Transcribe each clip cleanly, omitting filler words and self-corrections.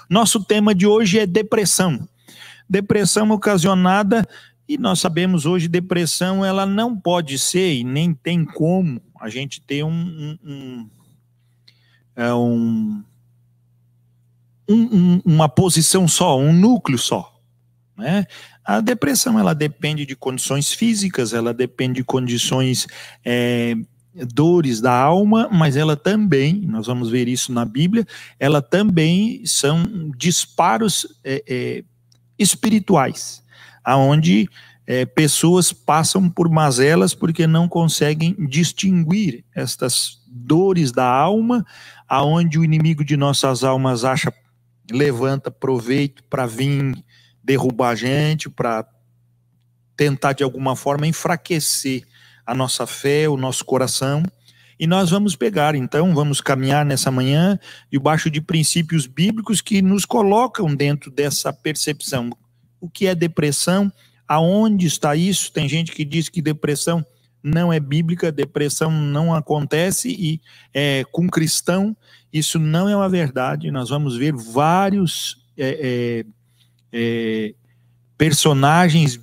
Nosso tema de hoje é depressão. Depressão ocasionada, e nós sabemos hoje, depressão ela não pode ser e nem tem como a gente ter uma posição só, um núcleo só, né? A depressão ela depende de condições físicas, ela depende de condições dores da alma, mas ela também, nós vamos ver isso na Bíblia, ela também são disparos espirituais, aonde pessoas passam por mazelas porque não conseguem distinguir estas dores da alma, aonde o inimigo de nossas almas levanta proveito para vir derrubar a gente, para tentar de alguma forma enfraquecer a nossa fé, o nosso coração. E nós vamos pegar, então, vamos caminhar nessa manhã debaixo de princípios bíblicos que nos colocam dentro dessa percepção. O que é depressão? Aonde está isso? Tem gente que diz que depressão não é bíblica, depressão não acontece e com cristão isso não é uma verdade. Nós vamos ver vários personagens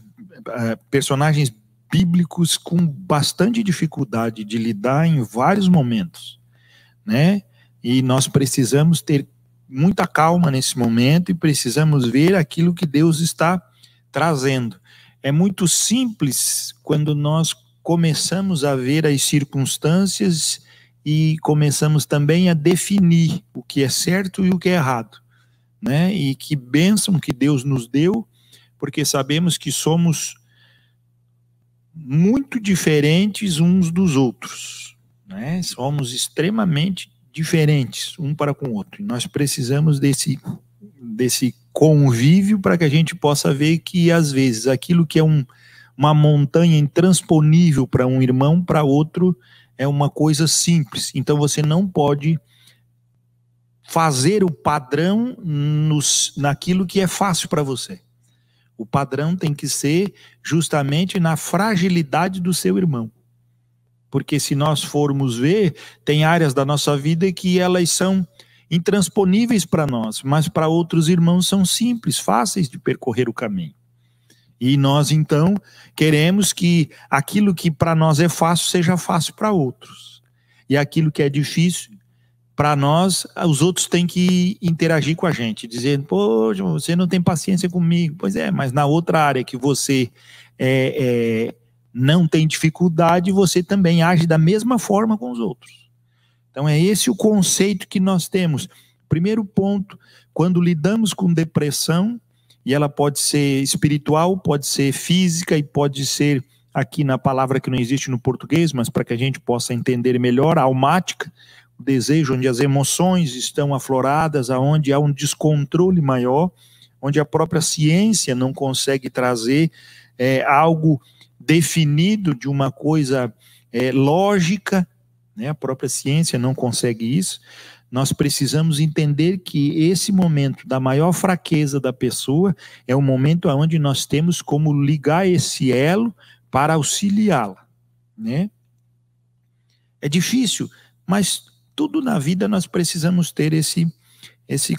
bíblicos com bastante dificuldade de lidar em vários momentos, né? E nós precisamos ter muita calma nesse momento e precisamos ver aquilo que Deus está trazendo. É muito simples quando nós começamos a ver as circunstâncias e começamos também a definir o que é certo e o que é errado, né? E que bênção que Deus nos deu, porque sabemos que somos muito diferentes uns dos outros, né? Somos extremamente diferentes um para com o outro. E nós precisamos desse convívio para que a gente possa ver que às vezes aquilo que é uma montanha intransponível para um irmão, para outro é uma coisa simples. Então você não pode fazer o padrão naquilo que é fácil para você. O padrão tem que ser justamente na fragilidade do seu irmão. Porque se nós formos ver, tem áreas da nossa vida que elas são intransponíveis para nós, mas para outros irmãos são simples, fáceis de percorrer o caminho. E nós, então, queremos que aquilo que para nós é fácil, seja fácil para outros. E aquilo que é difícil, para nós, os outros têm que interagir com a gente, dizendo, poxa, você não tem paciência comigo. Pois é, mas na outra área que você não tem dificuldade, você também age da mesma forma com os outros. Então é esse o conceito que nós temos. Primeiro ponto, quando lidamos com depressão, e ela pode ser espiritual, pode ser física e pode ser, aqui na palavra que não existe no português, mas para que a gente possa entender melhor, almática, o desejo, onde as emoções estão afloradas, onde há um descontrole maior, onde a própria ciência não consegue trazer algo definido de uma coisa lógica, né? A própria ciência não consegue isso. Nós precisamos entender que esse momento da maior fraqueza da pessoa é o momento onde nós temos como ligar esse elo para auxiliá-la, né? É difícil, mas tudo na vida nós precisamos ter esse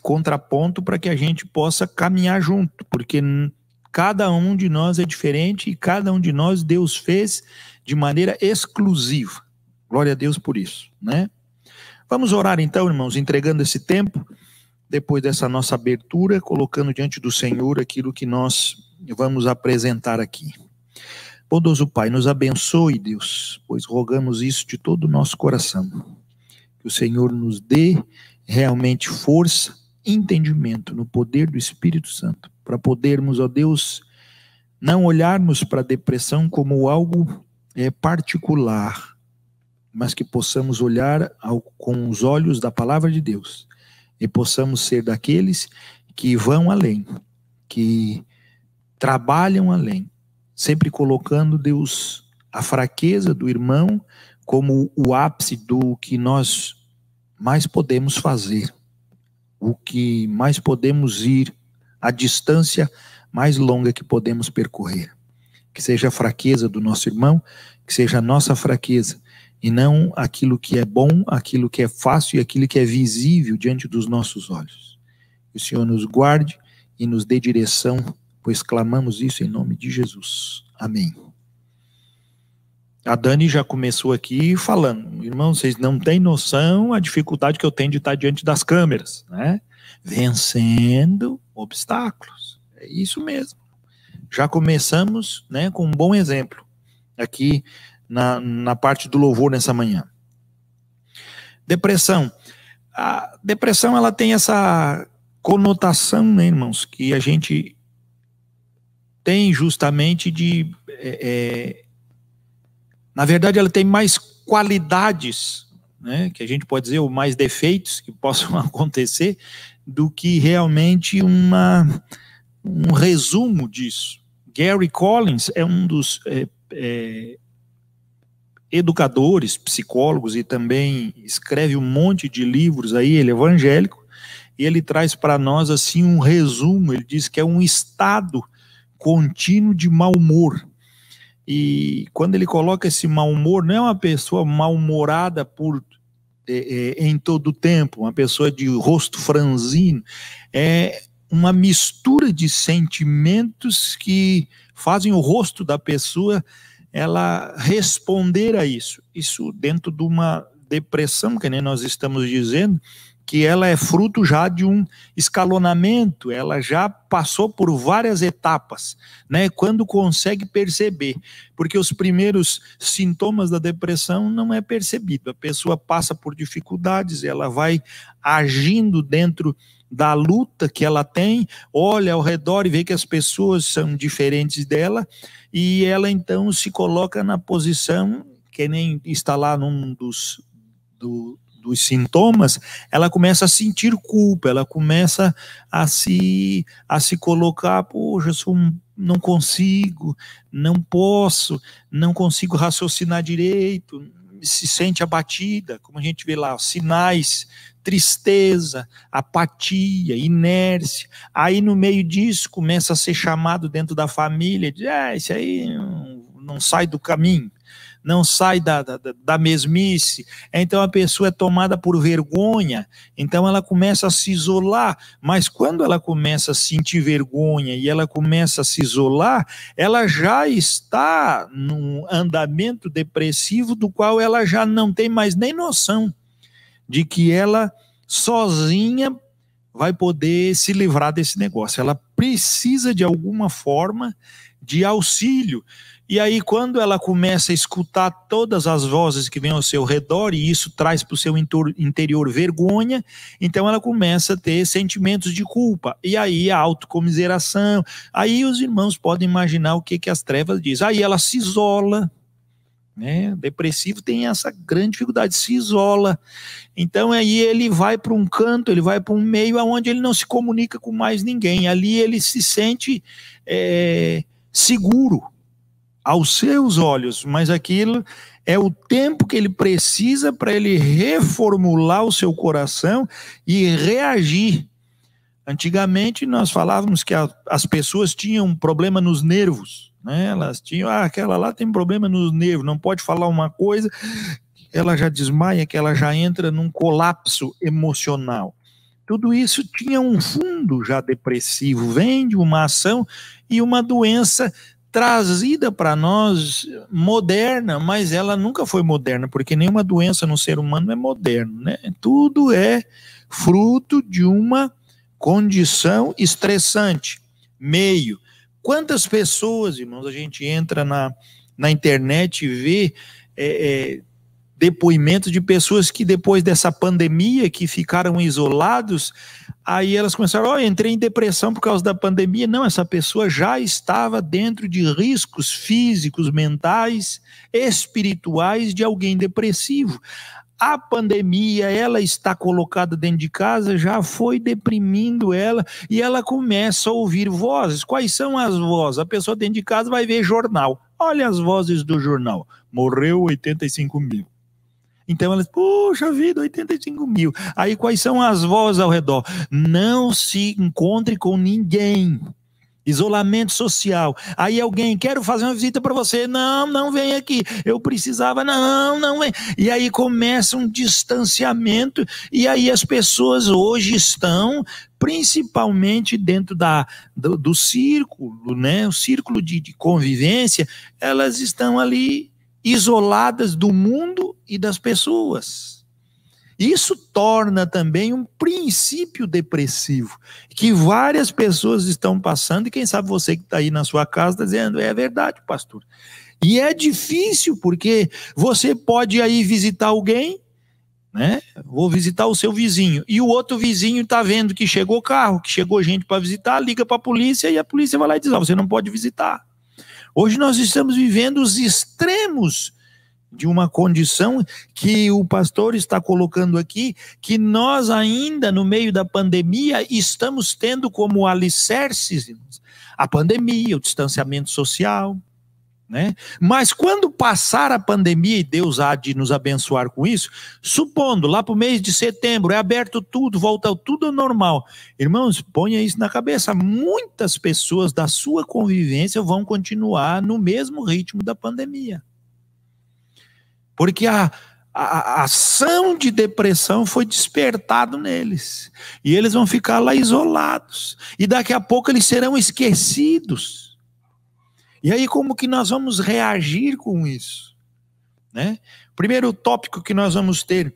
contraponto para que a gente possa caminhar junto, porque cada um de nós é diferente e cada um de nós Deus fez de maneira exclusiva. Glória a Deus por isso, né? Vamos orar então, irmãos, entregando esse tempo, depois dessa nossa abertura, colocando diante do Senhor aquilo que nós vamos apresentar aqui. Bondoso Pai, nos abençoe, Deus, pois rogamos isso de todo o nosso coração. Que o Senhor nos dê realmente força, entendimento no poder do Espírito Santo, para podermos, ó Deus, não olharmos para a depressão como algo particular, mas que possamos olhar com os olhos da palavra de Deus e possamos ser daqueles que vão além, que trabalham além, sempre colocando, Deus, a fraqueza do irmão como o ápice do que nós mais podemos fazer, o que mais podemos ir, a distância mais longa que podemos percorrer. Que seja a fraqueza do nosso irmão, que seja a nossa fraqueza, e não aquilo que é bom, aquilo que é fácil e aquilo que é visível diante dos nossos olhos. Que o Senhor nos guarde e nos dê direção, pois clamamos isso em nome de Jesus. Amém. A Dani já começou aqui falando, irmãos, vocês não têm noção a dificuldade que eu tenho de estar diante das câmeras, né? Vencendo obstáculos. É isso mesmo. Já começamos, né, com um bom exemplo aqui na parte do louvor nessa manhã. Depressão. A depressão, ela tem essa conotação, né, irmãos, que a gente tem justamente de... na verdade, ela tem mais qualidades, né, que a gente pode dizer, ou mais defeitos que possam acontecer, do que realmente um resumo disso. Gary Collins é um dos educadores, psicólogos, e também escreve um monte de livros aí, ele é evangélico, e ele traz para nós assim um resumo. Ele diz que é um estado contínuo de mau humor. E quando ele coloca esse mau humor, não é uma pessoa mal-humorada em todo o tempo, uma pessoa de rosto franzino, é uma mistura de sentimentos que fazem o rosto da pessoa ela responder a isso. Isso dentro de uma depressão, que nem nós estamos dizendo, que ela é fruto já de um escalonamento, ela já passou por várias etapas, né? Quando consegue perceber, porque os primeiros sintomas da depressão não é percebido, a pessoa passa por dificuldades, ela vai agindo dentro da luta que ela tem, olha ao redor e vê que as pessoas são diferentes dela, e ela então se coloca na posição, que nem está lá num dos sintomas, ela começa a sentir culpa, ela começa a se colocar, poxa, não consigo, não posso, não consigo raciocinar direito, se sente abatida, como a gente vê lá, sinais, tristeza, apatia, inércia. Aí no meio disso começa a ser chamado dentro da família, diz, esse aí não sai do caminho, não sai da mesmice. Então a pessoa é tomada por vergonha, então ela começa a se isolar, mas quando ela começa a sentir vergonha e ela começa a se isolar, ela já está num andamento depressivo do qual ela já não tem mais nem noção de que ela sozinha vai poder se livrar desse negócio. Ela precisa de alguma forma de auxílio. E aí, quando ela começa a escutar todas as vozes que vêm ao seu redor, e isso traz para o seu interior vergonha, então ela começa a ter sentimentos de culpa. E aí a autocomiseração. Aí os irmãos podem imaginar o que as trevas dizem. Aí ela se isola, né? O depressivo tem essa grande dificuldade, se isola. Então aí ele vai para um canto, ele vai para um meio onde ele não se comunica com mais ninguém. Ali ele se sente seguro aos seus olhos, mas aquilo é o tempo que ele precisa para ele reformular o seu coração e reagir. Antigamente nós falávamos que as pessoas tinham um problema nos nervos, né? Elas tinham, aquela lá tem problema nos nervos, não pode falar uma coisa, ela já desmaia, que ela já entra num colapso emocional. Tudo isso tinha um fundo já depressivo, vem de uma ação e uma doença trazida para nós moderna, mas ela nunca foi moderna, porque nenhuma doença no ser humano é moderno, né? Tudo é fruto de uma condição estressante. Meio. Quantas pessoas, irmãos, a gente entra na internet e vê depoimentos de pessoas que depois dessa pandemia, que ficaram isolados, aí elas começaram, entrei em depressão por causa da pandemia. Não, essa pessoa já estava dentro de riscos físicos, mentais, espirituais de alguém depressivo. A pandemia, ela está colocada dentro de casa, já foi deprimindo ela, e ela começa a ouvir vozes. Quais são as vozes? A pessoa dentro de casa vai ver jornal. Olha as vozes do jornal. Morreu 85 mil. Então ela diz, poxa vida, 85 mil. Aí quais são as vozes ao redor? Não se encontre com ninguém. Isolamento social. Aí alguém, quero fazer uma visita para você. Não, não vem aqui. Eu precisava, não vem. E aí começa um distanciamento. E aí as pessoas hoje estão principalmente dentro do círculo, né? O círculo de convivência, elas estão ali isoladas do mundo e das pessoas. Isso torna também um princípio depressivo, que várias pessoas estão passando, e quem sabe você que está aí na sua casa está dizendo, é verdade, pastor. E é difícil, porque você pode aí visitar alguém, né? Vou visitar o seu vizinho, e o outro vizinho está vendo que chegou carro, que chegou gente para visitar, liga para a polícia, e a polícia vai lá e diz, você não pode visitar. Hoje nós estamos vivendo os extremos de uma condição que o pastor está colocando aqui, que nós ainda no meio da pandemia estamos tendo como alicerces a pandemia, o distanciamento social, né? Mas quando passar a pandemia, e Deus há de nos abençoar com isso, supondo lá para o mês de setembro, é aberto tudo, volta tudo ao normal, irmãos, ponha isso na cabeça, muitas pessoas da sua convivência vão continuar no mesmo ritmo da pandemia. Porque a ação de depressão foi despertada neles. E eles vão ficar lá isolados. E daqui a pouco eles serão esquecidos. E aí como que nós vamos reagir com isso? Né? Primeiro tópico que nós vamos ter,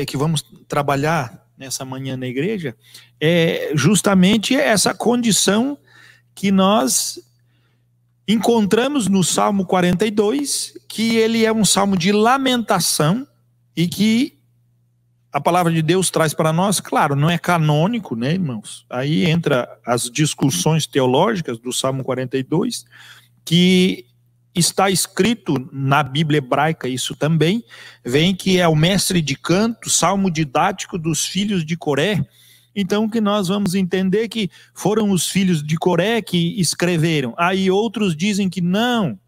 que vamos trabalhar nessa manhã na igreja, é justamente essa condição que nós encontramos no Salmo 42, que ele é um salmo de lamentação e que a palavra de Deus traz para nós, claro, não é canônico, né, irmãos? Aí entra as discussões teológicas do Salmo 42, que está escrito na Bíblia hebraica, isso também, vem que é o mestre de canto, salmo didático dos filhos de Coré. Então, que nós vamos entender que foram os filhos de Coré que escreveram. Aí outros dizem que não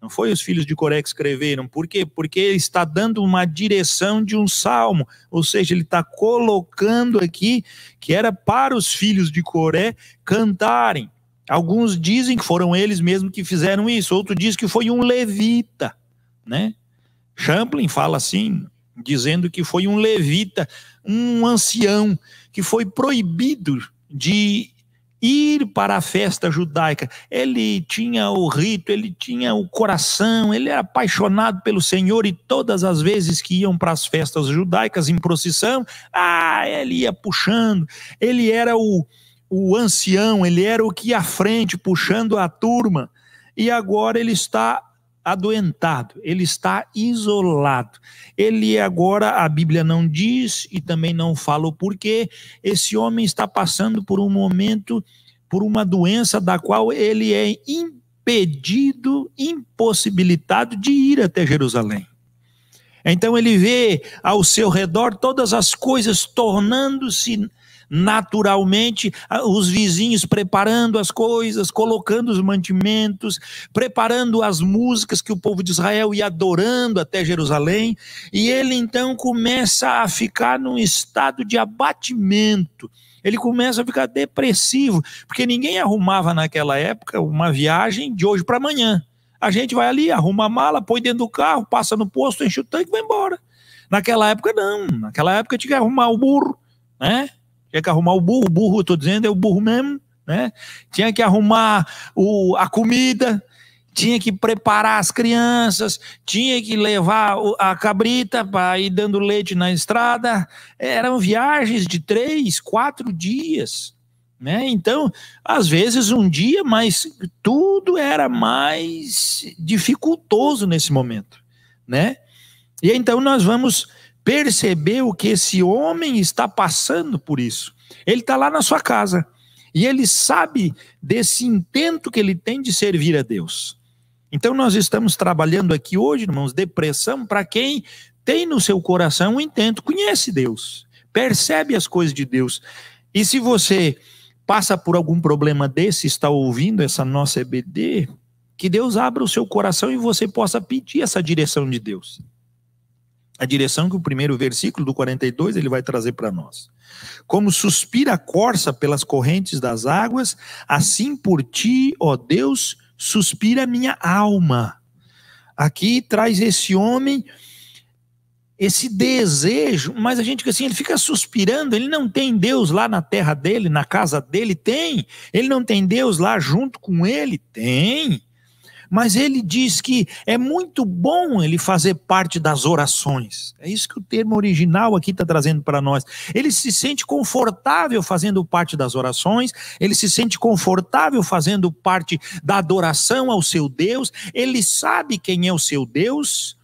foi os filhos de Coré que escreveram. Por quê? Porque ele está dando uma direção de um salmo, ou seja, ele está colocando aqui que era para os filhos de Coré cantarem. Alguns dizem que foram eles mesmos que fizeram isso, outros dizem que foi um levita, né? Champlin fala assim, dizendo que foi um levita, um ancião, que foi proibido de ir para a festa judaica. Ele tinha o rito, ele tinha o coração, ele era apaixonado pelo Senhor, e todas as vezes que iam para as festas judaicas em procissão, ele ia puxando, ele era o ancião, ele era o que ia à frente, puxando a turma, e agora ele está adoentado, ele está isolado. Ele agora, a Bíblia não diz e também não fala o porquê, esse homem está passando por um momento, por uma doença da qual ele é impedido, impossibilitado de ir até Jerusalém. Então ele vê ao seu redor todas as coisas tornando-se naturalmente, os vizinhos preparando as coisas, colocando os mantimentos, preparando as músicas que o povo de Israel ia adorando até Jerusalém, e ele então começa a ficar num estado de abatimento, ele começa a ficar depressivo, porque ninguém arrumava naquela época uma viagem de hoje para amanhã. A gente vai ali, arruma a mala, põe dentro do carro, passa no posto, enche o tanque e vai embora. Naquela época não, naquela época tinha que arrumar o burro, né? Tinha que arrumar o burro, eu estou dizendo, é o burro mesmo, né? Tinha que arrumar a comida, tinha que preparar as crianças, tinha que levar a cabrita para ir dando leite na estrada. Eram viagens de 3, 4 dias, né? Então, às vezes um dia, mas tudo era mais dificultoso nesse momento, né? E então nós vamos perceber o que esse homem está passando por isso. Ele está lá na sua casa e ele sabe desse intento que ele tem de servir a Deus. Então nós estamos trabalhando aqui hoje, irmãos, depressão para quem tem no seu coração um intento, conhece Deus, percebe as coisas de Deus. E se você passa por algum problema desse, está ouvindo essa nossa EBD, que Deus abra o seu coração e você possa pedir essa direção de Deus. A direção que o primeiro versículo do 42 ele vai trazer para nós. Como suspira a corça pelas correntes das águas, assim por ti, ó Deus, suspira a minha alma. Aqui traz esse homem, esse desejo, mas a gente fica assim, ele fica suspirando, ele não tem Deus lá na terra dele, na casa dele? Tem. Ele não tem Deus lá junto com ele? Tem. Mas ele diz que é muito bom ele fazer parte das orações. É isso que o termo original aqui está trazendo para nós. Ele se sente confortável fazendo parte das orações, ele se sente confortável fazendo parte da adoração ao seu Deus, ele sabe quem é o seu Deus,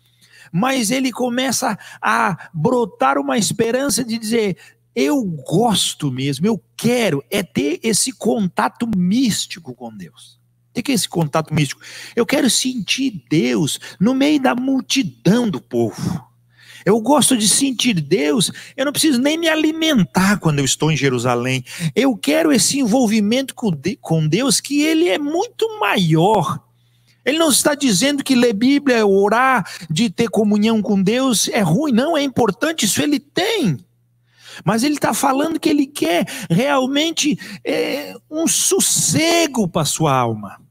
mas ele começa a brotar uma esperança de dizer: eu gosto mesmo, eu quero ter esse contato místico com Deus. O que é esse contato místico? Eu quero sentir Deus no meio da multidão do povo. Eu gosto de sentir Deus, eu não preciso nem me alimentar quando eu estou em Jerusalém. Eu quero esse envolvimento com Deus, que ele é muito maior. Ele não está dizendo que ler Bíblia, orar, de ter comunhão com Deus é ruim, não, é importante, isso ele tem. Mas ele está falando que ele quer realmente um sossego para a sua alma.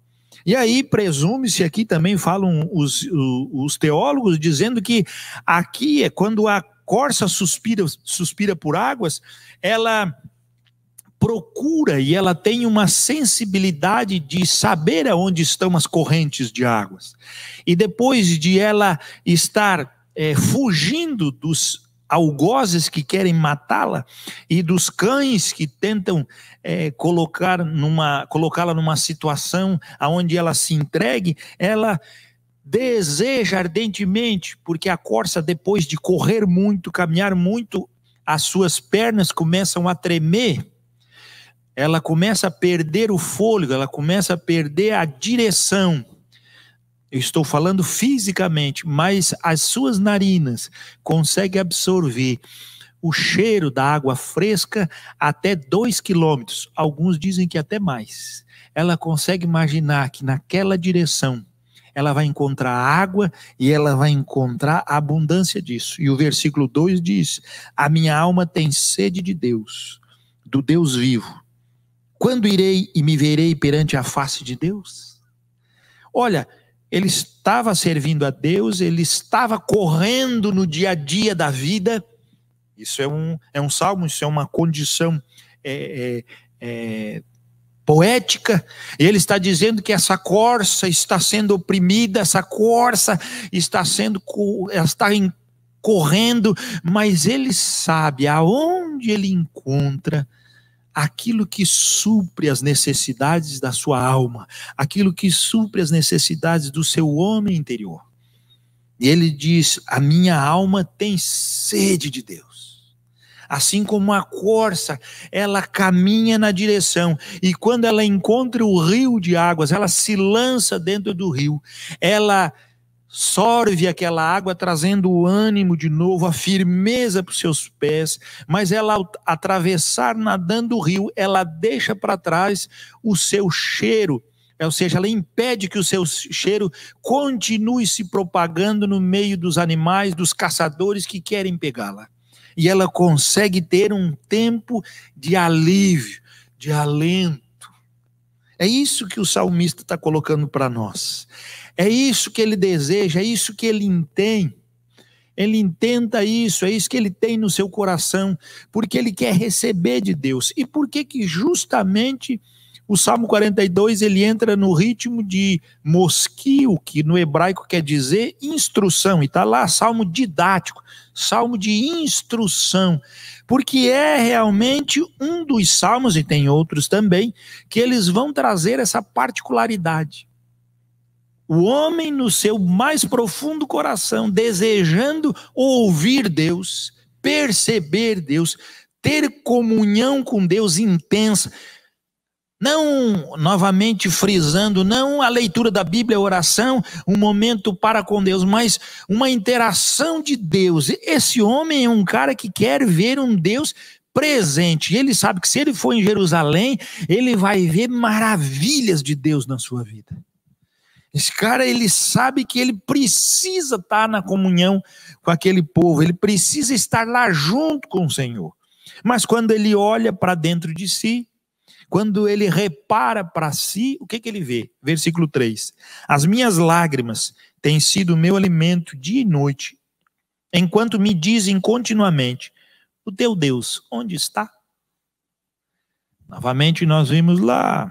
E aí presume-se, aqui também falam os teólogos, dizendo que aqui é quando a corça suspira por águas, ela procura e ela tem uma sensibilidade de saber aonde estão as correntes de águas. E depois de ela estar fugindo dos algozes que querem matá-la e dos cães que tentam colocá-la numa situação onde ela se entregue, ela deseja ardentemente, porque a corça, depois de correr muito, caminhar muito, as suas pernas começam a tremer, ela começa a perder o fôlego, ela começa a perder a direção. Eu estou falando fisicamente, mas as suas narinas conseguem absorver o cheiro da água fresca até 2 quilômetros. Alguns dizem que até mais. Ela consegue imaginar que naquela direção ela vai encontrar água e ela vai encontrar a abundância disso. E o versículo 2 diz: a minha alma tem sede de Deus, do Deus vivo. Quando irei e me verei perante a face de Deus? Olha, ele estava servindo a Deus, ele estava correndo no dia a dia da vida. Isso é um salmo, isso é uma condição poética. Ele está dizendo que essa corça está sendo oprimida, essa corça está correndo, mas ele sabe aonde ele encontra aquilo que supre as necessidades da sua alma, aquilo que supre as necessidades do seu homem interior. E ele diz: a minha alma tem sede de Deus. Assim como a corça, ela caminha na direção, e quando ela encontra o rio de águas, ela se lança dentro do rio, ela sorve aquela água, trazendo o ânimo de novo, a firmeza para os seus pés, mas ela, ao atravessar nadando o rio, ela deixa para trás o seu cheiro, ou seja, ela impede que o seu cheiro continue se propagando no meio dos animais, dos caçadores que querem pegá-la. E ela consegue ter um tempo de alívio, de alento. É isso que o salmista está colocando para nós. É isso que ele deseja, é isso que ele entende. Ele intenta isso, é isso que ele tem no seu coração, porque ele quer receber de Deus. E por que justamente o Salmo 42 ele entra no ritmo de mosquio, que no hebraico quer dizer instrução, e está lá salmo didático, salmo de instrução, porque é realmente um dos salmos, e tem outros também, que eles vão trazer essa particularidade. O homem no seu mais profundo coração, desejando ouvir Deus, perceber Deus, ter comunhão com Deus intensa, não, novamente frisando, não a leitura da Bíblia, a oração, um momento para com Deus, mas uma interação de Deus. Esse homem é um cara que quer ver um Deus presente, e ele sabe que se ele for em Jerusalém, ele vai ver maravilhas de Deus na sua vida. Esse cara, ele sabe que ele precisa estar na comunhão com aquele povo, ele precisa estar lá junto com o Senhor. Mas quando ele olha para dentro de si, quando ele repara para si, o que ele vê? Versículo 3. As minhas lágrimas têm sido o meu alimento dia e noite, enquanto me dizem continuamente: o teu Deus, onde está? Novamente nós vimos lá,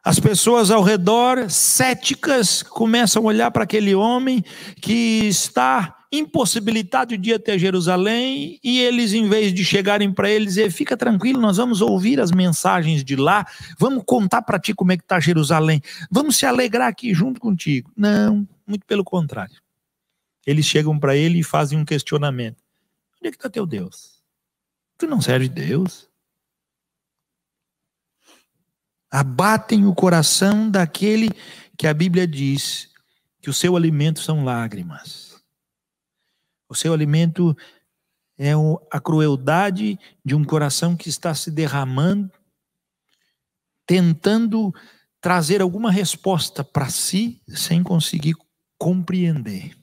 as pessoas ao redor, céticas, começam a olhar para aquele homem que está impossibilitado de ir até Jerusalém, e eles, em vez de chegarem para ele e dizer: fica tranquilo, nós vamos ouvir as mensagens de lá, vamos contar para ti como é que está Jerusalém, vamos se alegrar aqui junto contigo. Não, muito pelo contrário. Eles chegam para ele e fazem um questionamento: onde é que está teu Deus? Tu não serve Deus? Abatem o coração daquele que a Bíblia diz que o seu alimento são lágrimas. O seu alimento é a crueldade de um coração que está se derramando, tentando trazer alguma resposta para si, sem conseguir compreender.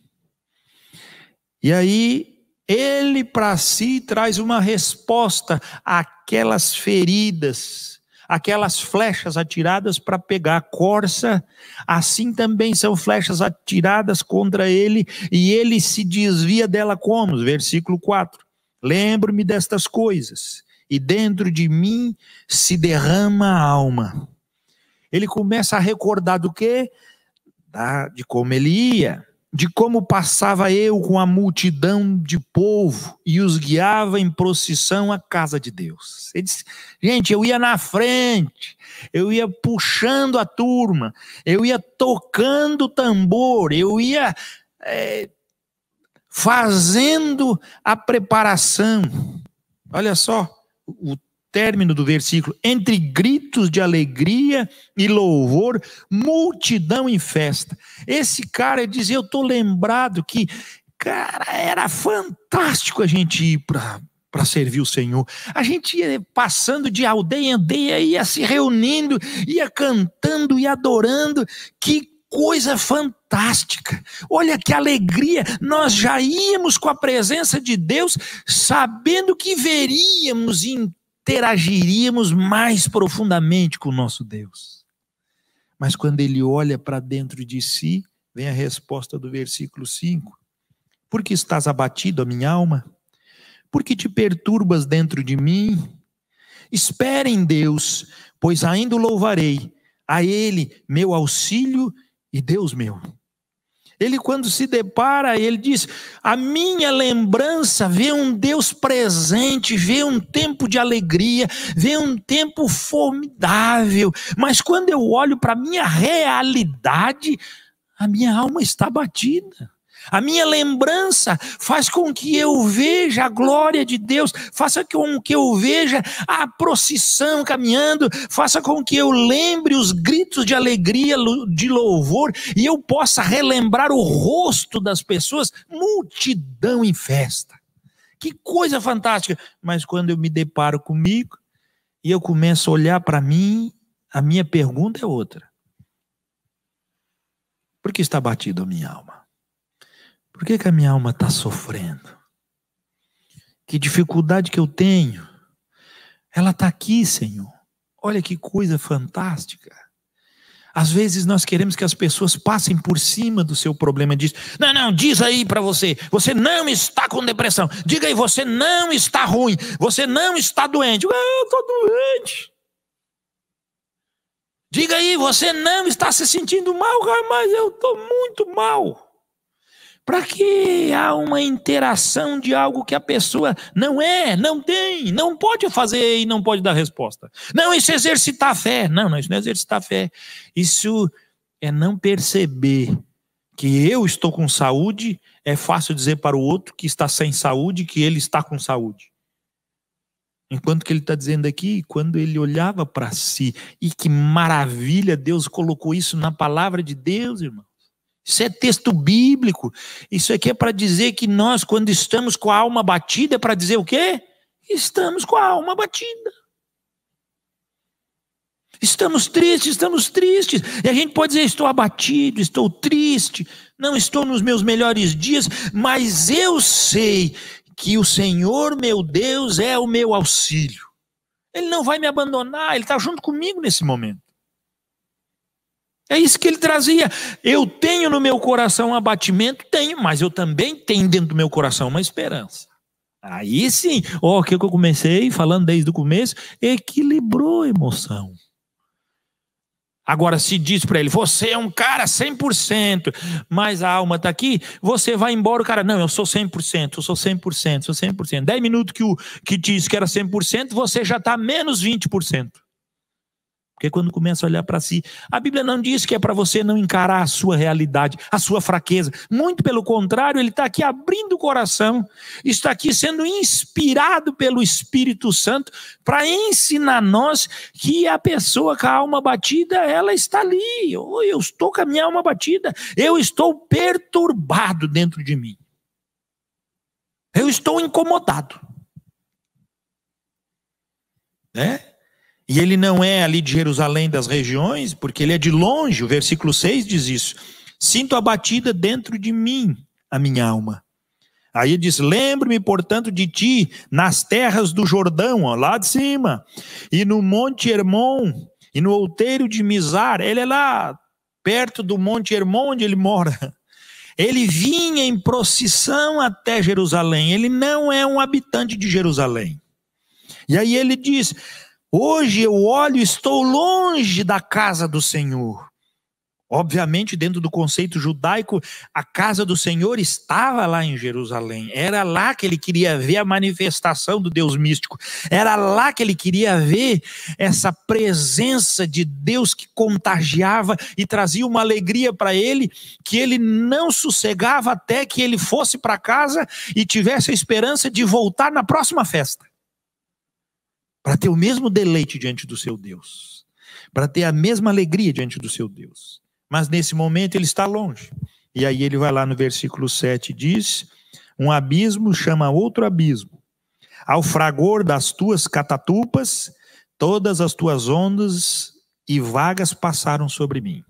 E aí, ele para si traz uma resposta àquelas feridas, aquelas flechas atiradas para pegar a corça, assim também são flechas atiradas contra ele, e ele se desvia dela como? Versículo 4. Lembro-me destas coisas, e dentro de mim se derrama a alma. Ele começa a recordar do quê? De como ele ia, de como passava eu com a multidão de povo e os guiava em procissão à casa de Deus. Ele disse: gente, eu ia na frente, eu ia puxando a turma, eu ia tocando o tambor, eu ia fazendo a preparação. Olha só o término do versículo: entre gritos de alegria e louvor, multidão em festa. Esse cara dizia: eu estou lembrado que, cara, era fantástico a gente ir para servir o Senhor. A gente ia passando de aldeia em aldeia, ia se reunindo, ia cantando e adorando. Que coisa fantástica! Olha que alegria! Nós já íamos com a presença de Deus, sabendo que veríamos e interagiríamos mais profundamente com o nosso Deus. Mas quando ele olha para dentro de si, vem a resposta do versículo 5. Por que estás abatido, a minha alma? Por que te perturbas dentro de mim? Espera em Deus, pois ainda o louvarei, a Ele, meu auxílio e Deus meu. Ele, quando se depara, ele diz: a minha lembrança vê um Deus presente, vê um tempo de alegria, vê um tempo formidável, mas quando eu olho para a minha realidade, a minha alma está abatida. A minha lembrança faz com que eu veja a glória de Deus, faça com que eu veja a procissão caminhando, faça com que eu lembre os gritos de alegria, de louvor, e eu possa relembrar o rosto das pessoas, multidão em festa. Que coisa fantástica! Mas quando eu me deparo comigo e eu começo a olhar para mim, a minha pergunta é outra: por que está batida a minha alma? Por que a minha alma está sofrendo? Que dificuldade que eu tenho? Ela está aqui, Senhor. Olha que coisa fantástica. Às vezes nós queremos que as pessoas passem por cima do seu problema. Não, diz aí para você não está com depressão. Diga aí, você não está ruim. Você não está doente. Eu estou doente. Diga aí, você não está se sentindo mal, mas eu estou muito mal. Para que há uma interação de algo que a pessoa não tem, não pode fazer e não pode dar resposta? Não, isso é exercitar a fé. Não, isso não é exercitar a fé. Isso é não perceber que eu estou com saúde. É fácil dizer para o outro que está sem saúde que ele está com saúde. Enquanto que ele está dizendo aqui, quando ele olhava para si, e que maravilha, Deus colocou isso na palavra de Deus, irmão. Isso é texto bíblico. Isso aqui é para dizer que nós, quando estamos com a alma batida, é para dizer o quê? Estamos com a alma batida. Estamos tristes. E a gente pode dizer: estou abatido, estou triste, não estou nos meus melhores dias, mas eu sei que o Senhor, meu Deus, é o meu auxílio. Ele não vai me abandonar, Ele está junto comigo nesse momento. É isso que ele trazia. Eu tenho no meu coração um abatimento, tenho, mas eu também tenho dentro do meu coração uma esperança. Aí sim, o que eu comecei falando desde o começo, equilibrou a emoção. Agora, se diz para ele, você é um cara 100%, mas a alma está aqui, você vai embora, o cara, não, eu sou 100%, eu sou 100%, sou 100%. 10 minutos que disse que era 100%, você já está menos 20%. Porque quando começa a olhar para si, a Bíblia não diz que é para você não encarar a sua realidade, a sua fraqueza. Muito pelo contrário, ele está aqui abrindo o coração, está aqui sendo inspirado pelo Espírito Santo para ensinar nós que a pessoa com a alma batida, ela está ali. Eu estou com a minha alma batida, eu estou perturbado dentro de mim. Eu estou incomodado. Né? E ele não é ali de Jerusalém, das regiões, porque ele é de longe. O versículo 6 diz isso. Sinto abatida dentro de mim a minha alma. Aí ele diz, lembre-me, portanto, de ti nas terras do Jordão, ó, lá de cima, e no Monte Hermon, e no outeiro de Mizar. Ele é lá perto do Monte Hermon, onde ele mora. Ele vinha em procissão até Jerusalém. Ele não é um habitante de Jerusalém. E aí ele diz... Hoje eu olho e estou longe da casa do Senhor. Obviamente, dentro do conceito judaico, a casa do Senhor estava lá em Jerusalém. Era lá que ele queria ver a manifestação do Deus místico. Era lá que ele queria ver essa presença de Deus que contagiava e trazia uma alegria para ele, que ele não sossegava até que ele fosse para casa e tivesse a esperança de voltar na próxima festa. Para ter o mesmo deleite diante do seu Deus. Para ter a mesma alegria diante do seu Deus. Mas nesse momento ele está longe. E aí ele vai lá no versículo 7 e diz, um abismo chama outro abismo. Ao fragor das tuas catatupas, todas as tuas ondas e vagas passaram sobre mim.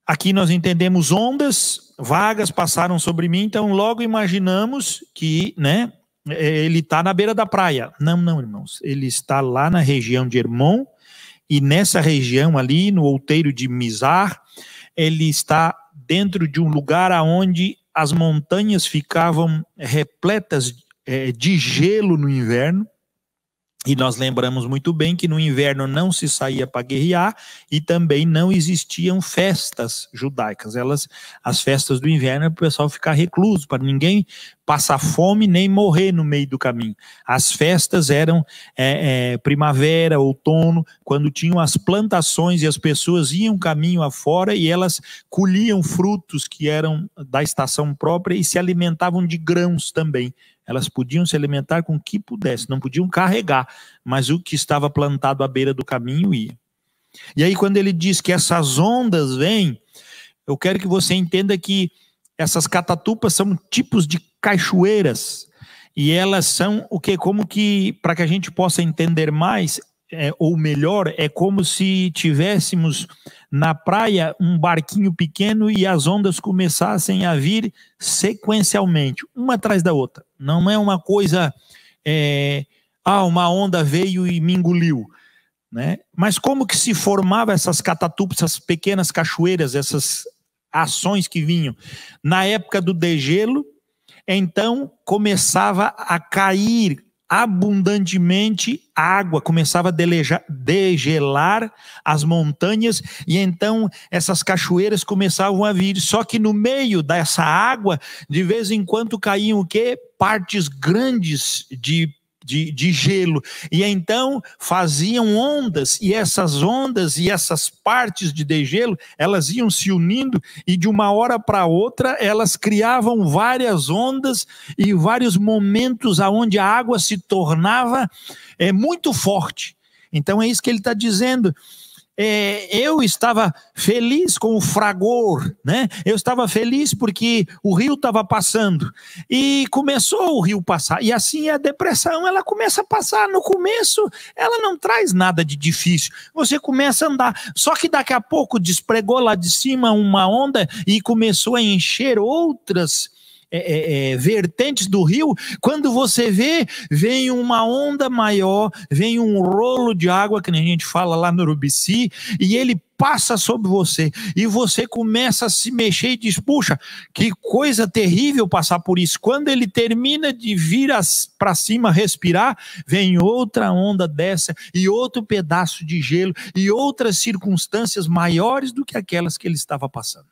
Aqui nós entendemos ondas, vagas passaram sobre mim, então logo imaginamos que, né? Ele está na beira da praia. Não, irmãos. Ele está lá na região de Hermon, e nessa região ali, no outeiro de Mizar, ele está dentro de um lugar onde as montanhas ficavam repletas de gelo no inverno. E nós lembramos muito bem que no inverno não se saía para guerrear e também não existiam festas judaicas. As festas do inverno, para o pessoal ficar recluso, para ninguém passar fome nem morrer no meio do caminho. As festas eram primavera, outono, quando tinham as plantações e as pessoas iam caminho afora e elas colhiam frutos que eram da estação própria e se alimentavam de grãos também. Elas podiam se alimentar com o que pudesse, não podiam carregar, mas o que estava plantado à beira do caminho ia. E aí quando ele diz que essas ondas vêm, eu quero que você entenda que essas catatupas são tipos de cachoeiras, e elas são o que, como que, para que a gente possa entender mais, ou melhor, é como se tivéssemos na praia um barquinho pequeno e as ondas começassem a vir sequencialmente, uma atrás da outra. Não é uma coisa, uma onda veio e me engoliu, né? Mas como que se formava essas catatupas, essas pequenas cachoeiras, essas ações que vinham? Na época do degelo, então começava a cair abundantemente água, começava a degelar as montanhas, e então essas cachoeiras começavam a vir. Só que no meio dessa água, de vez em quando caíam o quê? Partes grandes de gelo, e então faziam ondas, e essas partes de degelo, elas iam se unindo, e de uma hora para outra elas criavam várias ondas e vários momentos aonde a água se tornava muito forte. Então é isso que ele está dizendo. Eu estava feliz com o fragor, né? Eu estava feliz porque o rio estava passando e começou o rio passar, e assim a depressão, ela começa a passar. No começo ela não traz nada de difícil, você começa a andar, só que daqui a pouco despregou lá de cima uma onda e começou a encher outras vertentes do rio. Quando você vê, vem uma onda maior, vem um rolo de água, que a gente fala lá no Urubici, e ele passa sobre você e você começa a se mexer e diz, puxa, que coisa terrível passar por isso. Quando ele termina de vir para cima respirar, vem outra onda dessa e outro pedaço de gelo e outras circunstâncias maiores do que aquelas que ele estava passando.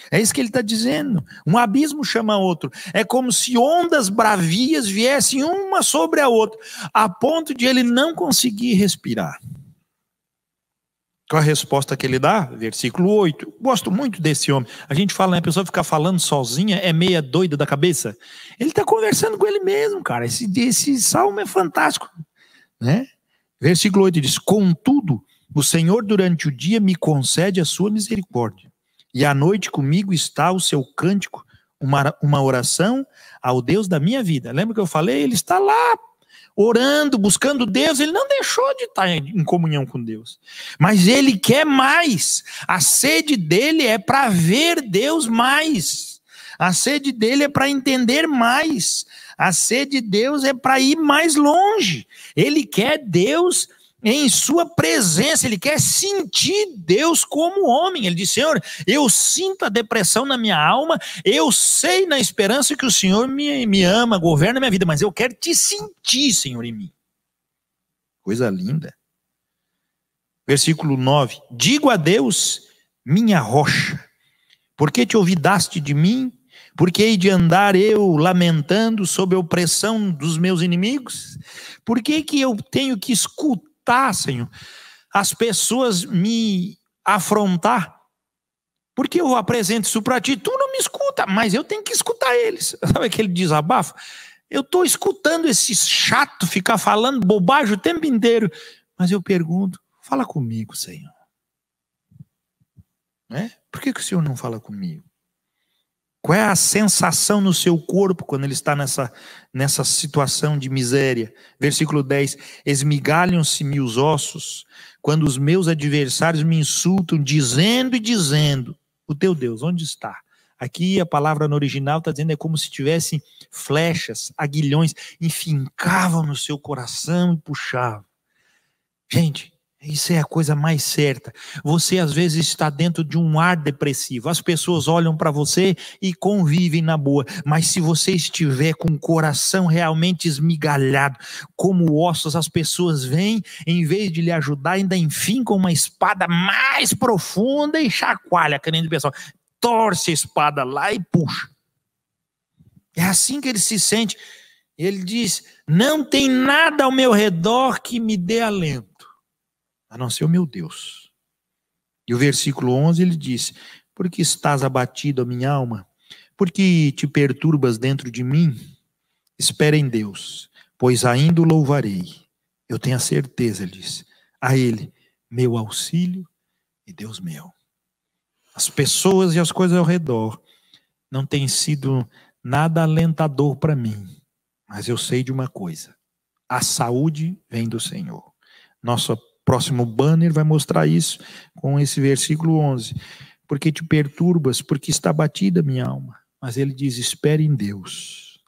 É isso que ele está dizendo. Um abismo chama outro. É como se ondas bravias viessem uma sobre a outra, a ponto de ele não conseguir respirar. Qual a resposta que ele dá? Versículo 8. Gosto muito desse homem. A gente fala, né, a pessoa ficar falando sozinha é meia doida da cabeça. Ele está conversando com ele mesmo, cara. Esse salmo é fantástico, né? Versículo 8 diz, contudo, o Senhor durante o dia me concede a sua misericórdia. E à noite comigo está o seu cântico, uma oração ao Deus da minha vida. Lembra que eu falei? Ele está lá orando, buscando Deus. Ele não deixou de estar em comunhão com Deus. Mas ele quer mais. A sede dele é para ver Deus mais. A sede dele é para entender mais. A sede de Deus é para ir mais longe. Ele quer Deus em sua presença, ele quer sentir Deus como homem. Ele diz, Senhor, eu sinto a depressão na minha alma, eu sei na esperança que o Senhor me ama, governa a minha vida, mas eu quero te sentir, Senhor, em mim. Coisa linda. Versículo 9, digo a Deus, minha rocha, por que te olvidaste de mim? Por que hei de andar eu lamentando sob a opressão dos meus inimigos? Por que eu tenho que escutar, Senhor, as pessoas me afrontar? Porque eu apresento isso para ti, tu não me escuta, mas eu tenho que escutar eles. Sabe aquele desabafo? Eu estou escutando esse chato ficar falando bobagem o tempo inteiro, mas eu pergunto, fala comigo, Senhor. Né? Por que o Senhor não fala comigo? Qual é a sensação no seu corpo quando ele está nessa situação de miséria? Versículo 10, esmigalham-se-me os ossos, quando os meus adversários me insultam, dizendo e dizendo, o teu Deus, onde está? Aqui a palavra no original está dizendo, é como se tivessem flechas, aguilhões, enfincavam no seu coração e puxavam. Gente, isso é a coisa mais certa. Você às vezes está dentro de um ar depressivo. As pessoas olham para você e convivem na boa. Mas se você estiver com o coração realmente esmigalhado, como ossos, as pessoas vêm, em vez de lhe ajudar, ainda enfincam uma espada mais profunda e chacoalha, querendo o pessoal. Torce a espada lá e puxa. É assim que ele se sente. Ele diz, não tem nada ao meu redor que me dê alento, a não ser o meu Deus. E o versículo 11 ele diz, porque estás abatido, a minha alma? Porque te perturbas dentro de mim? Espera em Deus, pois ainda o louvarei. Eu tenho a certeza, ele diz, a ele, meu auxílio e Deus meu. As pessoas e as coisas ao redor não têm sido nada alentador para mim, mas eu sei de uma coisa, a saúde vem do Senhor. Nosso próximo banner vai mostrar isso com esse versículo 11. Porque te perturbas, porque está batida minha alma. Mas ele diz, espere em Deus,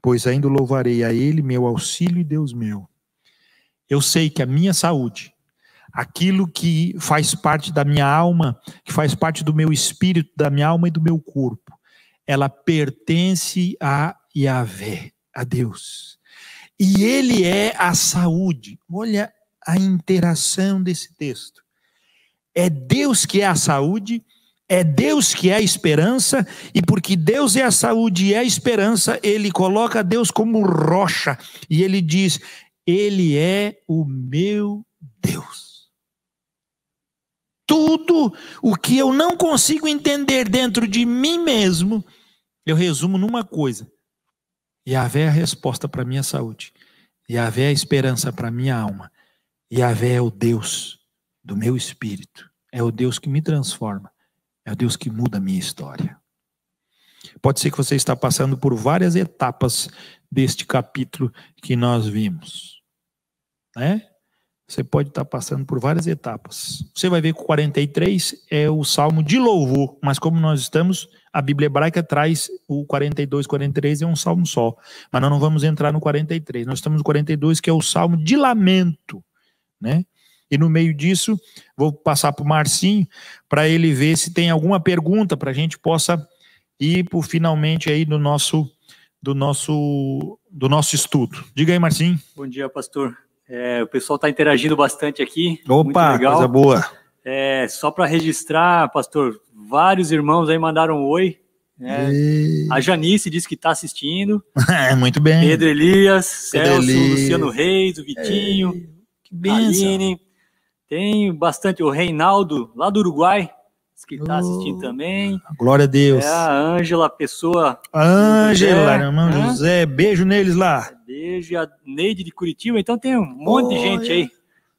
pois ainda louvarei a ele, meu auxílio e Deus meu. Eu sei que a minha saúde, aquilo que faz parte da minha alma, que faz parte do meu espírito, da minha alma e do meu corpo, ela pertence a Yahvé, a Deus. E ele é a saúde. Olha a interação desse texto. É Deus que é a saúde, é Deus que é a esperança, e porque Deus é a saúde e é a esperança, ele coloca Deus como rocha, e ele diz, ele é o meu Deus. Tudo o que eu não consigo entender dentro de mim mesmo, eu resumo numa coisa, Yahvé é a resposta para a minha saúde, Yahvé é a esperança para a minha alma, Yahvé é o Deus do meu espírito, é o Deus que me transforma, é o Deus que muda a minha história. Pode ser que você está passando por várias etapas deste capítulo que nós vimos, né? Você pode estar passando por várias etapas. Você vai ver que o 43 é o salmo de louvor, mas como nós estamos, a Bíblia hebraica traz o 42, 43 é um salmo só, mas nós não vamos entrar no 43, nós estamos no 42 que é o salmo de lamento, né? E no meio disso, vou passar para o Marcinho, para ele ver se tem alguma pergunta, para a gente possa ir por finalmente aí do nosso estudo. Diga aí, Marcinho. Bom dia, pastor. O pessoal está interagindo bastante aqui. Opa, muito legal. Coisa boa. Só para registrar, pastor, vários irmãos aí mandaram um oi. A Janice disse que está assistindo. Muito bem. Pedro Elias, Celso, Luciano Reis, o Vitinho, que bênção. Aline. Tem bastante, o Reinaldo, lá do Uruguai, que está assistindo também. Glória a Deus. A Ângela, pessoa. Ângela, irmão José, beijo neles lá. Beijo. E a Neide de Curitiba, então tem um monte de gente aí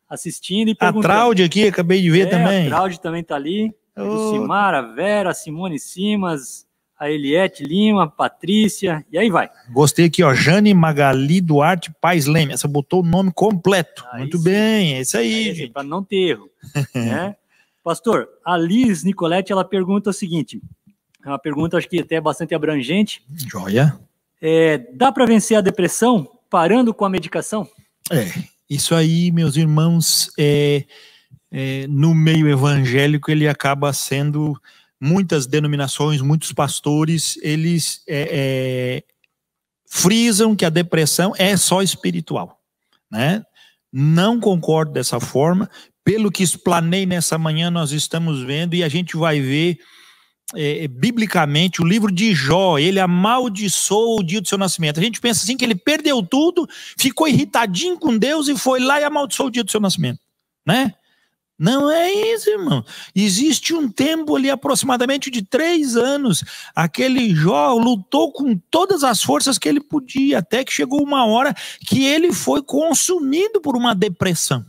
assistindo e perguntando. A Traude aqui, acabei de ver também. A Traude também está ali. O Simar, a Vera, a Simone Simas, a Eliette Lima, a Patrícia, e aí vai. Gostei aqui, ó, Jane Magali Duarte Paes Leme. Essa botou o nome completo. Muito bem, é isso aí, gente. Para não ter erro. Né? Pastor, a Liz Nicolette, ela pergunta o seguinte, é uma pergunta acho que até bastante abrangente. Joia. Dá para vencer a depressão parando com a medicação? Isso aí, meus irmãos, no meio evangélico ele acaba sendo... Muitas denominações, muitos pastores, eles frisam que a depressão é só espiritual, né? Não concordo dessa forma. Pelo que explanei nessa manhã, nós estamos vendo e a gente vai ver biblicamente o livro de Jó. Ele amaldiçoou o dia do seu nascimento. A gente pensa assim que ele perdeu tudo, ficou irritadinho com Deus e foi lá e amaldiçoou o dia do seu nascimento, né? Não é isso, irmão. Existe um tempo ali, aproximadamente de 3 anos, aquele Jó lutou com todas as forças que ele podia, até que chegou uma hora que ele foi consumido por uma depressão.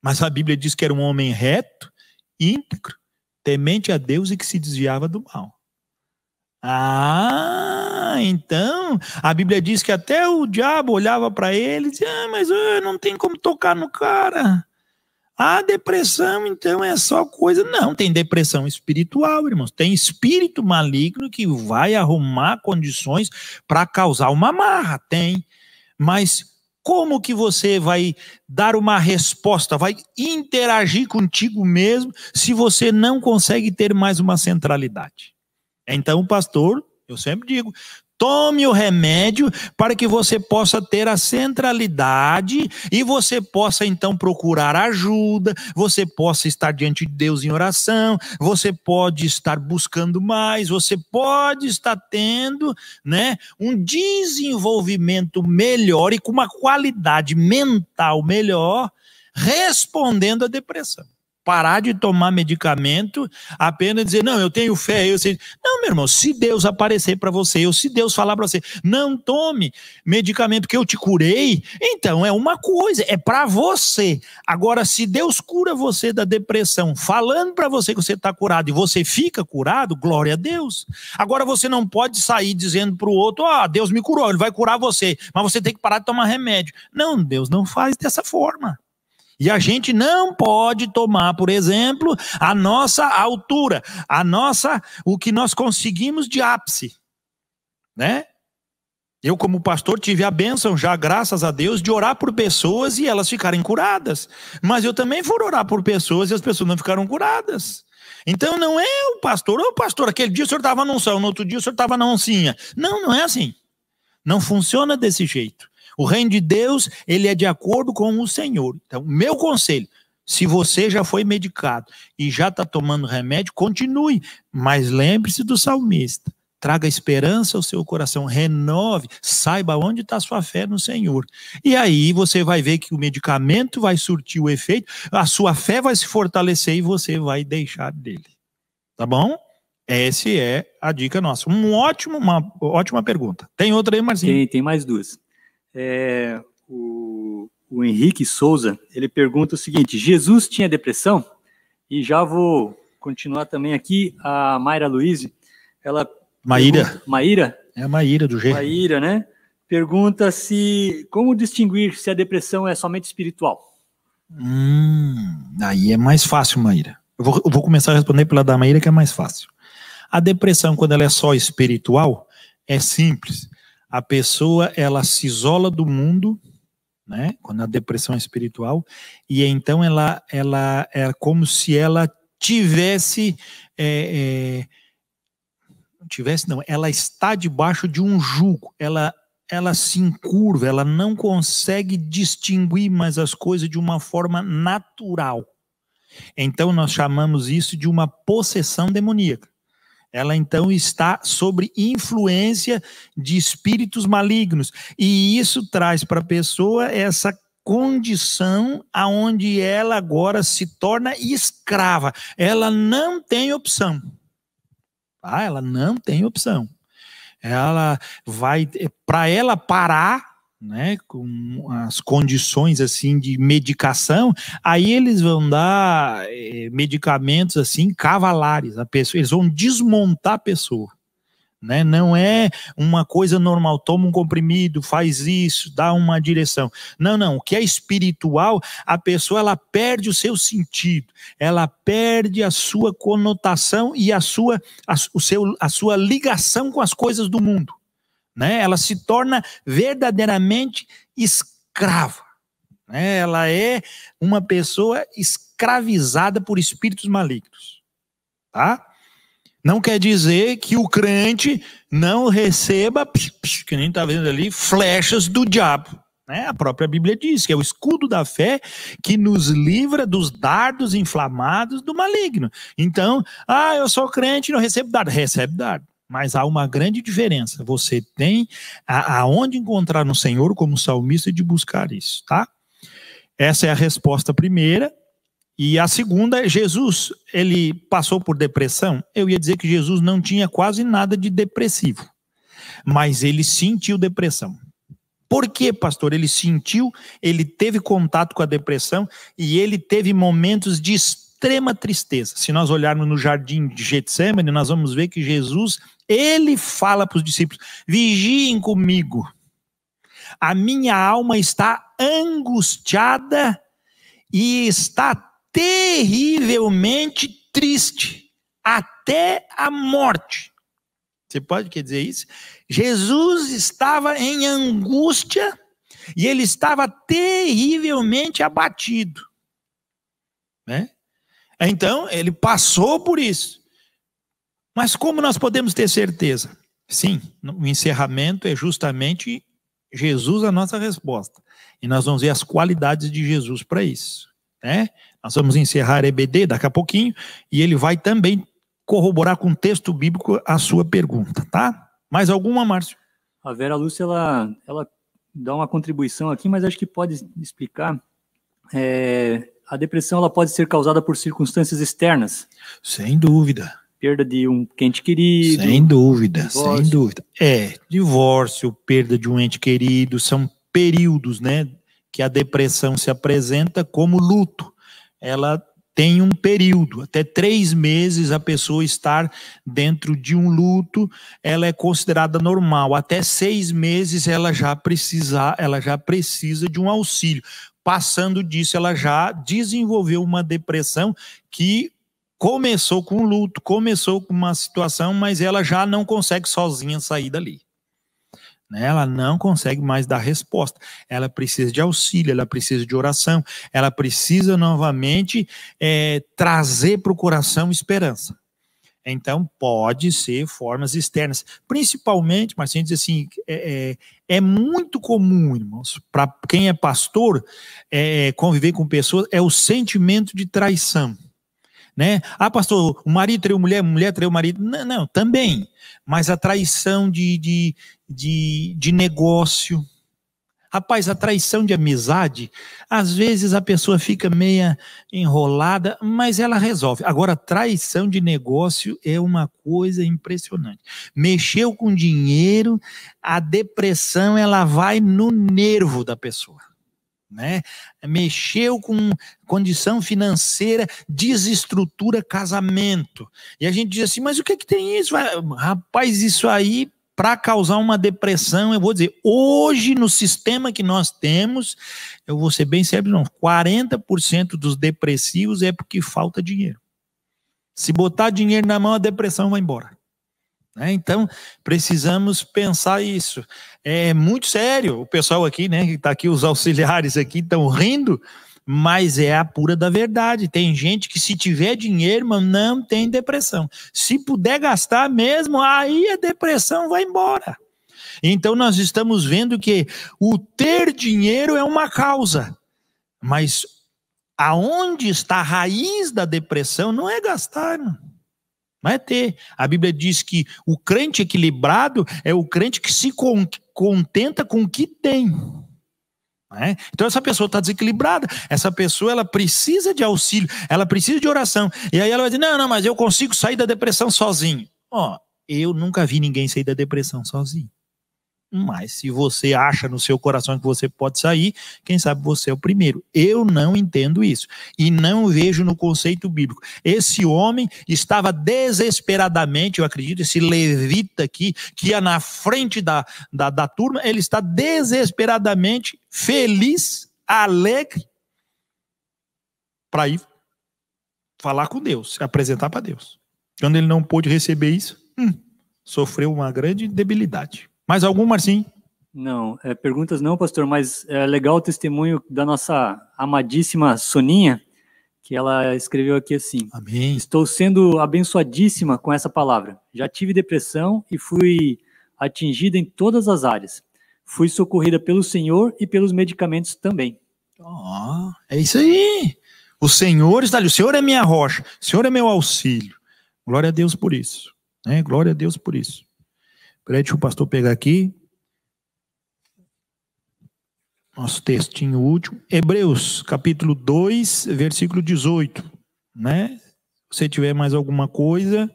Mas a Bíblia diz que era um homem reto, íntegro, temente a Deus e que se desviava do mal. Então, a Bíblia diz que até o diabo olhava para ele e dizia, mas não tem como tocar no cara. A depressão, então, é só coisa... Não, tem depressão espiritual, irmãos. Tem espírito maligno que vai arrumar condições para causar uma marra. Tem. Mas como que você vai dar uma resposta, vai interagir contigo mesmo, se você não consegue ter mais uma centralidade? Então, pastor, eu sempre digo... Tome o remédio para que você possa ter a centralidade e você possa então procurar ajuda, você possa estar diante de Deus em oração, você pode estar buscando mais, você pode estar tendo, né, um desenvolvimento melhor e com uma qualidade mental melhor, respondendo à depressão. Parar de tomar medicamento, apenas dizer, não, eu tenho fé, eu sei. Não, meu irmão, se Deus aparecer para você, ou se Deus falar para você, não tome medicamento que eu te curei, então é uma coisa, é para você. Agora, se Deus cura você da depressão, falando para você que você está curado e você fica curado, glória a Deus. Agora, você não pode sair dizendo para o outro, Deus me curou, ele vai curar você, mas você tem que parar de tomar remédio. Não, Deus não faz dessa forma. E a gente não pode tomar, por exemplo, a nossa altura, o que nós conseguimos de ápice, né? Eu, como pastor, tive a bênção já, graças a Deus, de orar por pessoas e elas ficarem curadas. Mas eu também fui orar por pessoas e as pessoas não ficaram curadas. Então não é o pastor, pastor, aquele dia o senhor estava na unção, no outro dia o senhor estava na oncinha. Não, não é assim. Não funciona desse jeito. O reino de Deus, ele é de acordo com o Senhor. Então, meu conselho, se você já foi medicado e já está tomando remédio, continue. Mas lembre-se do salmista. Traga esperança ao seu coração, renove, saiba onde está a sua fé no Senhor. E aí você vai ver que o medicamento vai surtir o efeito, a sua fé vai se fortalecer e você vai deixar dele. Tá bom? Essa é a dica nossa. Uma ótima pergunta. Tem outra aí, Marcinho? Tem mais duas. O Henrique Souza, ele pergunta o seguinte, Jesus tinha depressão? E já vou continuar também aqui, a Mayra Luiz, ela... Maíra? É a Maíra do G. Maíra, né? Pergunta como distinguir se a depressão é somente espiritual? Aí é mais fácil, Maíra. Eu vou começar a responder pela da Maíra, que é mais fácil. A depressão, quando ela é só espiritual, é simples. A pessoa, ela se isola do mundo, né? Quando a depressão é espiritual, e então ela é como se ela tivesse, ela está debaixo de um jugo, ela se encurva, ela não consegue distinguir mais as coisas de uma forma natural. Então nós chamamos isso de uma possessão demoníaca. Ela então está sob influência de espíritos malignos. E isso traz para a pessoa essa condição aonde ela agora se torna escrava. Ela não tem opção. Ah, ela não tem opção. Ela vai, para ela parar, né, com as condições assim de medicação, aí eles vão dar medicamentos assim cavalares a pessoa, eles vão desmontar a pessoa, né? Não é uma coisa normal, toma um comprimido, faz isso, dá uma direção. Não, o que é espiritual, a pessoa ela perde o seu sentido, ela perde a sua conotação e a sua ligação com as coisas do mundo. Né? Ela se torna verdadeiramente escrava. Né? Ela é uma pessoa escravizada por espíritos malignos. Tá? Não quer dizer que o crente não receba, que nem está vendo ali, flechas do diabo. Né? A própria Bíblia diz que é o escudo da fé que nos livra dos dardos inflamados do maligno. Então, eu sou crente e não recebo dardo. Recebe dardo. Mas há uma grande diferença. Você tem aonde encontrar no Senhor como salmista de buscar isso, tá? Essa é a resposta primeira. E a segunda, Jesus, ele passou por depressão? Eu ia dizer que Jesus não tinha quase nada de depressivo. Mas ele sentiu depressão. Por que, pastor? Ele sentiu, ele teve contato com a depressão e ele teve momentos de extrema tristeza. Se nós olharmos no jardim de Getsêmani, nós vamos ver que Jesus, ele fala para os discípulos, vigiem comigo, a minha alma está angustiada e está terrivelmente triste, até a morte. Você pode quer dizer isso? Jesus estava em angústia e ele estava terrivelmente abatido, né? Então, ele passou por isso. Mas como nós podemos ter certeza? Sim, o encerramento é justamente Jesus a nossa resposta. E nós vamos ver as qualidades de Jesus para isso. Né? Nós vamos encerrar EBD daqui a pouquinho, e ele vai também corroborar com o texto bíblico a sua pergunta, tá? Mais alguma, Márcio? A Vera Lúcia, ela dá uma contribuição aqui, mas acho que pode explicar. A depressão ela pode ser causada por circunstâncias externas. Sem dúvida. Perda de um ente querido. Sem dúvida, divórcio. Sem dúvida. Divórcio, perda de um ente querido, são períodos, né, que a depressão se apresenta como luto. Ela tem um período, até 3 meses a pessoa estar dentro de um luto, ela é considerada normal. Até 6 meses ela já precisa de um auxílio. Passando disso, ela já desenvolveu uma depressão que começou com luto, começou com uma situação, mas ela já não consegue sozinha sair dali. Ela não consegue mais dar resposta. Ela precisa de auxílio, ela precisa de oração, ela precisa novamente trazer para o coração esperança. Então, pode ser formas externas. Principalmente, mas a gente diz assim, é muito comum, irmãos, para quem é pastor, conviver com pessoas, é o sentimento de traição. Né? Pastor, o marido traiu mulher, mulher traiu o marido. Não, também. Mas a traição de negócio. Rapaz, a traição de amizade, às vezes a pessoa fica meia enrolada, mas ela resolve. Agora, traição de negócio é uma coisa impressionante. Mexeu com dinheiro, a depressão ela vai no nervo da pessoa. Né? Mexeu com condição financeira, desestrutura casamento. E a gente diz assim, mas o que tem isso? Rapaz, isso aí, para causar uma depressão, eu vou dizer, hoje no sistema que nós temos, eu vou ser bem sério, não, 40% dos depressivos é porque falta dinheiro. Se botar dinheiro na mão, a depressão vai embora. né? Então, precisamos pensar isso. É muito sério. O pessoal aqui, né, que está aqui, os auxiliares aqui estão rindo, mas é a pura da verdade. Tem gente que se tiver dinheiro, mas não tem depressão. Se puder gastar mesmo, aí a depressão vai embora. Então nós estamos vendo que o ter dinheiro é uma causa, mas aonde está a raiz da depressão não é gastar, não é ter. A Bíblia diz que o crente equilibrado é o crente que se contenta com o que tem. Então essa pessoa está desequilibrada, essa pessoa ela precisa de auxílio, ela precisa de oração, e aí ela vai dizer, não, mas eu consigo sair da depressão sozinho. Eu nunca vi ninguém sair da depressão sozinho, mas se você acha no seu coração que você pode sair, quem sabe você é o primeiro. Eu não entendo isso, e não vejo no conceito bíblico. Esse homem estava desesperadamente, eu acredito, esse levita aqui, que ia na frente da turma, ele está desesperadamente feliz, alegre, para ir falar com Deus, se apresentar para Deus. Quando ele não pôde receber isso, sofreu uma grande debilidade. Mais algum, Marcinho? Não, perguntas não, pastor, mas é legal o testemunho da nossa amadíssima Soninha, que ela escreveu aqui assim: Amém. Estou sendo abençoadíssima com essa palavra. Já tive depressão e fui atingida em todas as áreas. Fui socorrida pelo Senhor e pelos medicamentos também. É isso aí. O Senhor está ali. O Senhor é minha rocha. O Senhor é meu auxílio. Glória a Deus por isso. Glória a Deus por isso. Peraí, deixa o pastor pegar aqui. Nosso textinho último. Hebreus, capítulo 2, versículo 18. Se você tiver mais alguma coisa.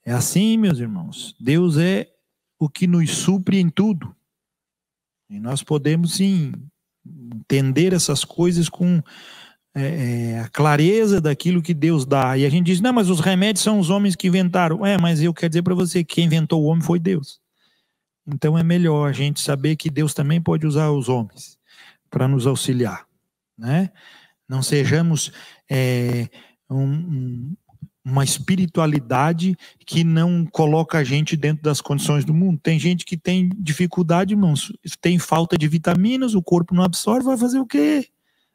É assim, meus irmãos. Deus é o que nos supre em tudo. E nós podemos, sim, entender essas coisas com a clareza daquilo que Deus dá. E a gente diz, não, mas os remédios são os homens que inventaram. Mas eu quero dizer para você, quem inventou o homem foi Deus. Então é melhor a gente saber que Deus também pode usar os homens para nos auxiliar. Não sejamos uma espiritualidade que não coloca a gente dentro das condições do mundo. Tem gente que tem dificuldade, irmãos, tem falta de vitaminas, o corpo não absorve, vai fazer o quê?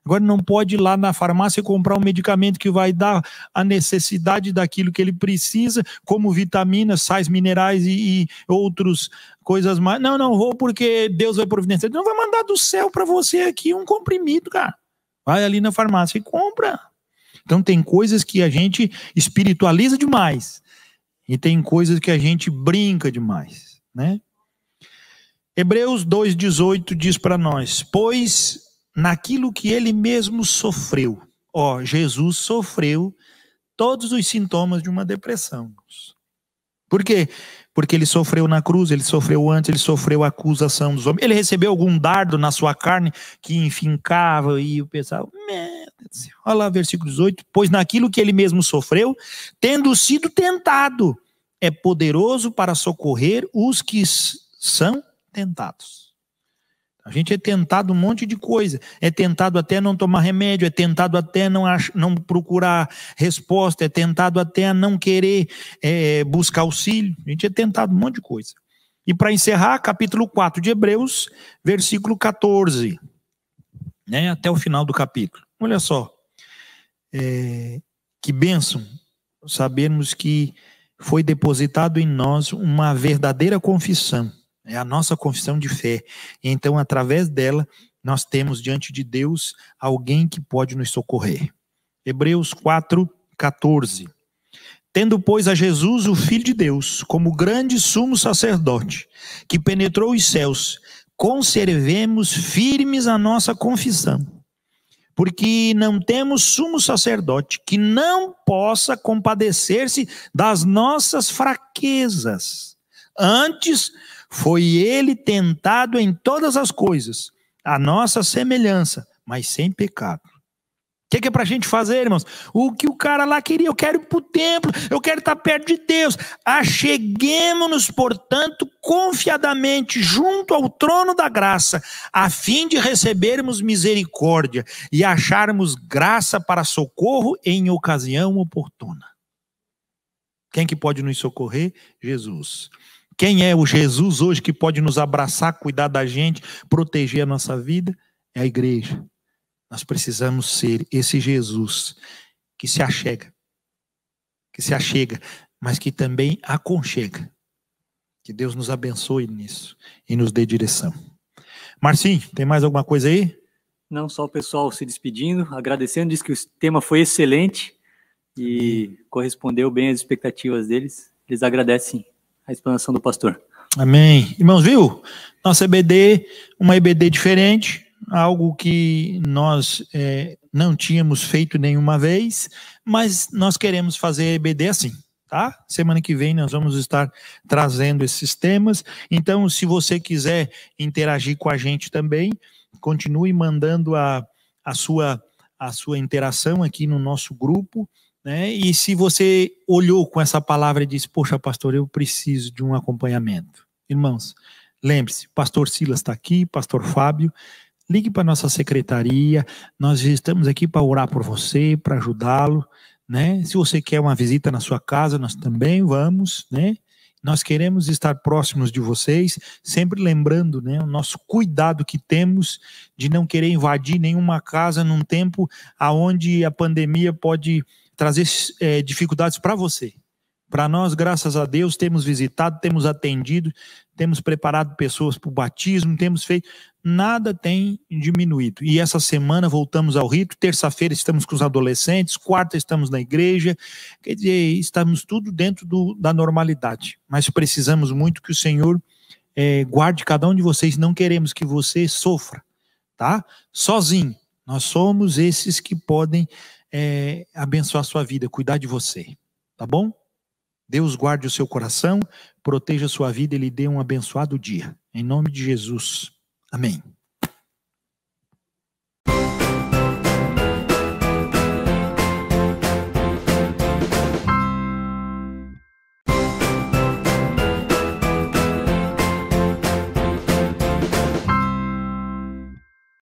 Agora não pode ir lá na farmácia comprar um medicamento que vai dar a necessidade daquilo que ele precisa, como vitaminas, sais minerais e outras coisas mais. Não vou porque Deus vai providenciar. Não vai mandar do céu para você aqui um comprimido, cara. Vai ali na farmácia e compra. Então tem coisas que a gente espiritualiza demais e tem coisas que a gente brinca demais, Hebreus 2,18 diz para nós, pois naquilo que ele mesmo sofreu, Jesus sofreu todos os sintomas de uma depressão. Por quê? Porque ele sofreu na cruz, ele sofreu antes, ele sofreu a acusação dos homens, ele recebeu algum dardo na sua carne que enfincava e o pessoal, olha lá versículo 18, pois naquilo que ele mesmo sofreu, tendo sido tentado, é poderoso para socorrer os que são tentados. A gente é tentado um monte de coisa, é tentado até não tomar remédio, é tentado até não procurar resposta, é tentado até não querer buscar auxílio, a gente é tentado um monte de coisa. E para encerrar, capítulo 4 de Hebreus, versículo 14, até o final do capítulo. Olha só, que bênção sabermos que foi depositado em nós uma verdadeira confissão. É a nossa confissão de fé. Então, através dela, nós temos diante de Deus alguém que pode nos socorrer. Hebreus 4:14. Tendo, pois, a Jesus, o Filho de Deus, como grande sumo sacerdote, que penetrou os céus, conservemos firmes a nossa confissão. Porque não temos sumo sacerdote que não possa compadecer-se das nossas fraquezas. Antes, foi ele tentado em todas as coisas, a nossa semelhança, mas sem pecado. O que é para a gente fazer, irmãos? O que o cara lá queria, eu quero ir para o templo, eu quero estar perto de Deus. Acheguemo-nos, portanto, confiadamente junto ao trono da graça, a fim de recebermos misericórdia e acharmos graça para socorro em ocasião oportuna. Quem que pode nos socorrer? Jesus. Quem é o Jesus hoje que pode nos abraçar, cuidar da gente, proteger a nossa vida? É a igreja. Nós precisamos ser esse Jesus que se achega, mas que também aconchega. Que Deus nos abençoe nisso e nos dê direção. Marcinho, tem mais alguma coisa aí? Não, só o pessoal se despedindo, agradecendo, diz que o tema foi excelente e correspondeu bem às expectativas deles. Eles agradecem a explanação do pastor. Amém. Irmãos, viu? Nossa EBD, uma EBD diferente, algo que nós não tínhamos feito nenhuma vez, mas nós queremos fazer EBD assim, tá? Semana que vem nós vamos estar trazendo esses temas. Então, se você quiser interagir com a gente também, continue mandando a sua interação aqui no nosso grupo, né? E se você olhou com essa palavra e disse, poxa, pastor, eu preciso de um acompanhamento. Irmãos, lembre-se, pastor Silas está aqui, pastor Fábio, ligue para a nossa secretaria, nós estamos aqui para orar por você, para ajudá-lo, né? Se você quer uma visita na sua casa, nós também vamos, né? Nós queremos estar próximos de vocês, sempre lembrando, né, o nosso cuidado que temos de não querer invadir nenhuma casa num tempo onde a pandemia pode trazer dificuldades para você. Para nós, graças a Deus, temos visitado, temos atendido, temos preparado pessoas para o batismo, temos feito, nada tem diminuído. E essa semana voltamos ao rito, terça-feira estamos com os adolescentes, quarta estamos na igreja, quer dizer, estamos tudo dentro da normalidade. Mas precisamos muito que o Senhor guarde cada um de vocês, não queremos que você sofra, tá? Sozinho, nós somos esses que podem abençoar a sua vida, cuidar de você, tá bom? Deus guarde o seu coração, proteja a sua vida e lhe dê um abençoado dia. Em nome de Jesus. Amém.